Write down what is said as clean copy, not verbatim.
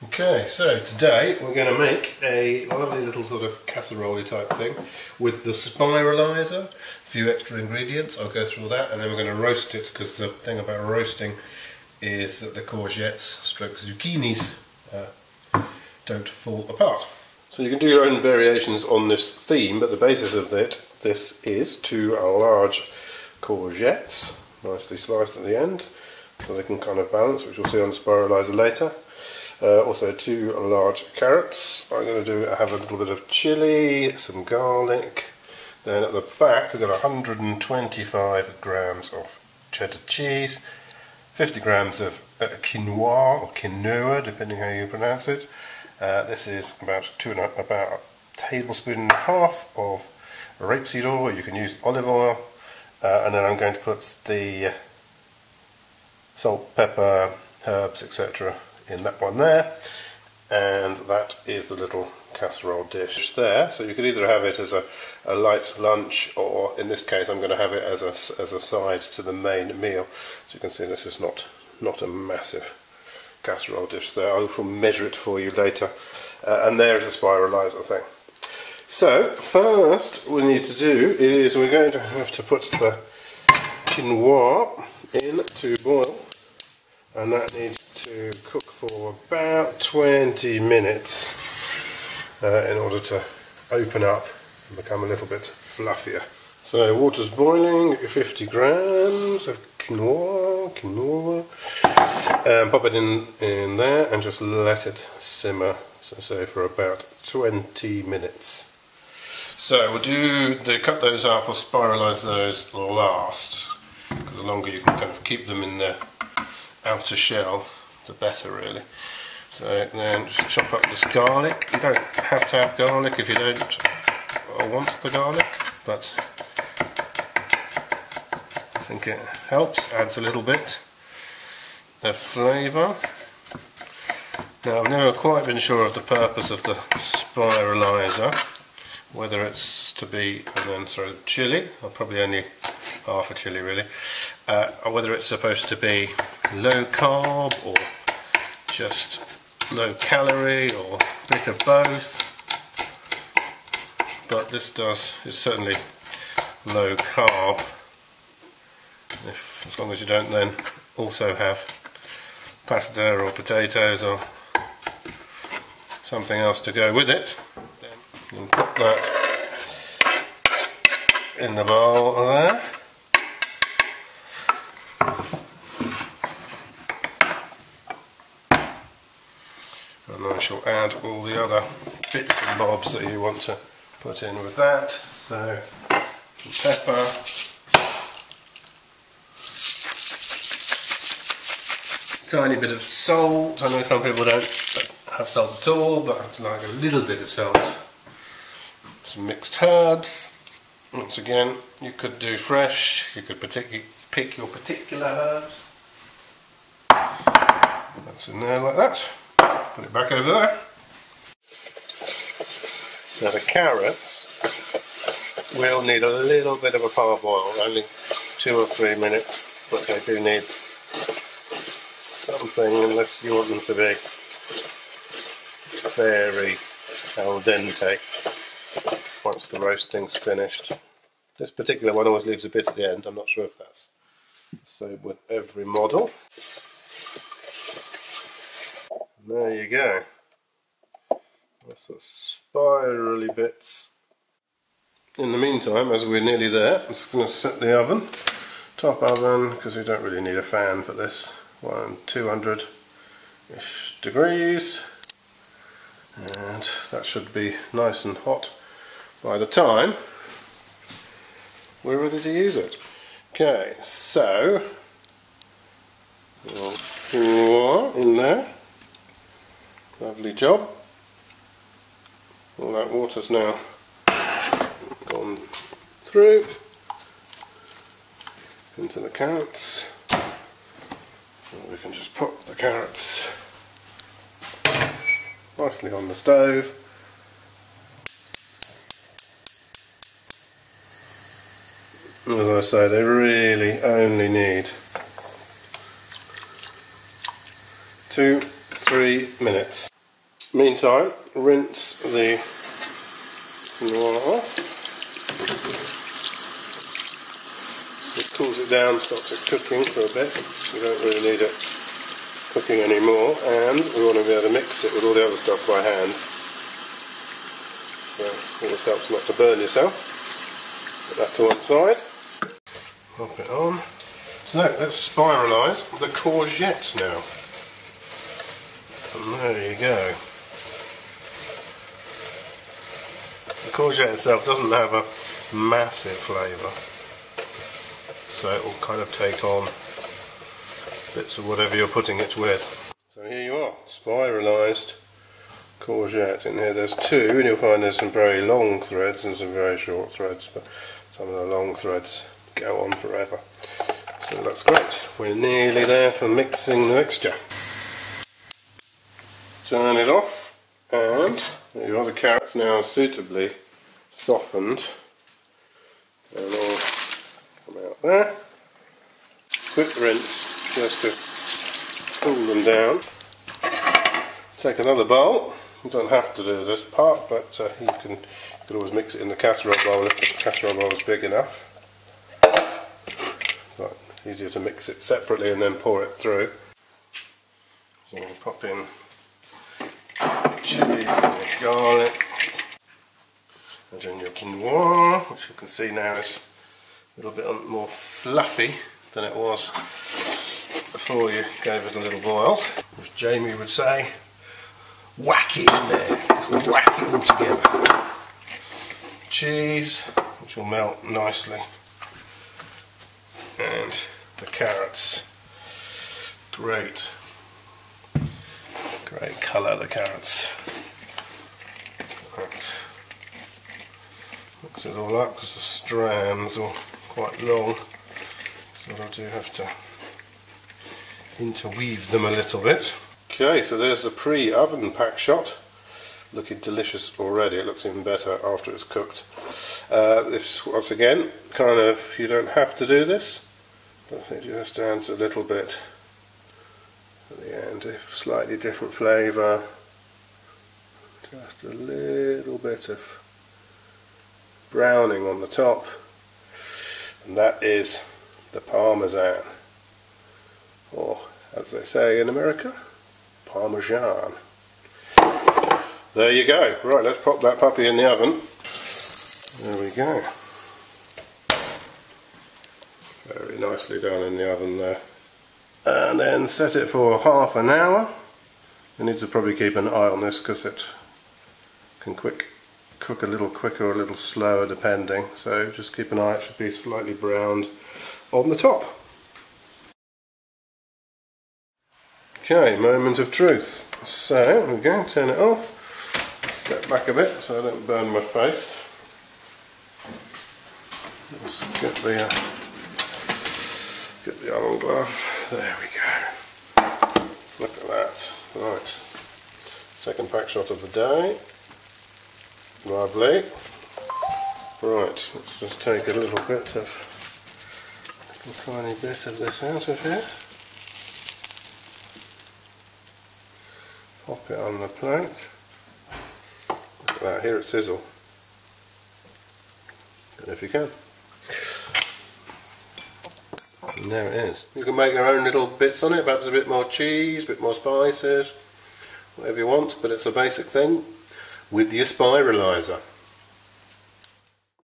Okay, so today we're going to make a lovely little sort of casserole type thing with the spiralizer, a few extra ingredients. I'll go through all that, and then we're going to roast it, because the thing about roasting is that the courgettes stroke zucchinis don't fall apart. So you can do your own variations on this theme, but the basis of this is 2 large courgettes, nicely sliced at the end, so they can kind of balance, which we'll see on the spiralizer later. Also 2 large carrots. I have a little bit of chilli, some garlic. Then at the back we've got 125 grams of cheddar cheese, 50 grams of quinoa or quinoa, depending how you pronounce it. This is about a tablespoon and a half of rapeseed oil. You can use olive oil, and then I'm going to put the salt, pepper, herbs, etc. in that one there, and that is the little casserole dish there. So you could either have it as a light lunch, or in this case I'm going to have it as a side to the main meal. So you can see this is not a massive casserole dish there. I will measure it for you later, and there is a spiralizer thing. So first we need to do is we're going to have to put the quinoa in to boil, and that needs to cook for about 20 minutes in order to open up and become a little bit fluffier. So water's boiling, 50 grams of quinoa, pop it in there and just let it simmer, so for about 20 minutes. So we'll cut those up or spiralise those last, because the longer you can kind of keep them in their outer shell, the better really. So then just chop up this garlic. You don't have to have garlic if you don't want the garlic, but I think it helps, adds a little bit of flavour. Now I've never quite been sure of the purpose of the spiralizer, whether it's to be, and then throw chilli, or probably only half a chilli really, or whether it's supposed to be low carb or just low calorie or a bit of both, but this is certainly low carb, as long as you don't then also have pasta or potatoes or something else to go with it. Then you can put that in the bowl there. And I shall add all the other bits and bobs that you want to put in with that. So some pepper, tiny bit of salt. I know some people don't have salt at all, but I like a little bit of salt. Some mixed herbs. Once again, you could do fresh, you could pick your particular herbs. That's in there like that. Put it back over there. Now the carrots will need a little bit of a parboil, only 2 or 3 minutes, but they do need something, unless you want them to be very al dente once the roasting's finished. This particular one always leaves a bit at the end. I'm not sure if that's so with every model. There you go. That's sort of spirally bits. In the meantime, as we're nearly there, I'm just going to set the oven, top oven, because we don't really need a fan for this one, 200-ish degrees, and that should be nice and hot by the time we're ready to use it. Okay, so in there. Lovely job. All that water's now gone through into the carrots. And we can just put the carrots nicely on the stove. As I say, they really only need 2-3 minutes. Meantime, rinse the noir off. It cools it down, stops it cooking for a bit. You don't really need it cooking anymore, and we want to be able to mix it with all the other stuff by hand. So always helps not to burn yourself. Put that to one side. Pop it on. So now let's spiralise the courgette now. And there you go. The courgette itself doesn't have a massive flavour, so it will kind of take on bits of whatever you're putting it with. So here you are, spiralised courgette. In here there's two, and you'll find there's some very long threads and some very short threads, but some of the long threads go on forever. So that's great. We're nearly there for mixing the mixture. Turn it off, and there you are, the carrots now suitably softened, and all come out there. Quick rinse just to cool them down. Take another bowl. You don't have to do this part, but you can always mix it in the casserole bowl if the casserole bowl is big enough. But easier to mix it separately and then pour it through. So we'll pop in your chilies and your garlic, and then your quinoa, which you can see now is a little bit more fluffy than it was before you gave it a little boil. As Jamie would say, whack it in there, just whack it all together. Cheese, which will melt nicely, and the carrots. Great colour, the carrots. That mix it all up because the strands are quite long, so I do have to interweave them a little bit. Okay, so there's the pre-oven pack shot. Looking delicious already. It looks even better after it's cooked. This, once again, kind of, you don't have to do this, but it just adds a little bit at the end, a slightly different flavour, just a little bit of browning on the top, and that is the Parmesan, or as they say in America, Parmesan. There you go. Right, let's pop that puppy in the oven. There we go. Very nicely done in the oven there. And then set it for half an hour. You need to probably keep an eye on this because it can cook a little quicker or a little slower depending. So just keep an eye, it should be slightly browned on the top. Okay, moment of truth. So, there we go, turn it off. Step back a bit so I don't burn my face. Let's get the oven glove. There we go. Look at that. Right. Second pack shot of the day. Lovely. Right, let's just take a little tiny bit of this out of here. Pop it on the plate. Look at that, hear it sizzle. And if you can. And there it is. You can make your own little bits on it, perhaps a bit more cheese, a bit more spices, whatever you want, but it's a basic thing with your spiralizer.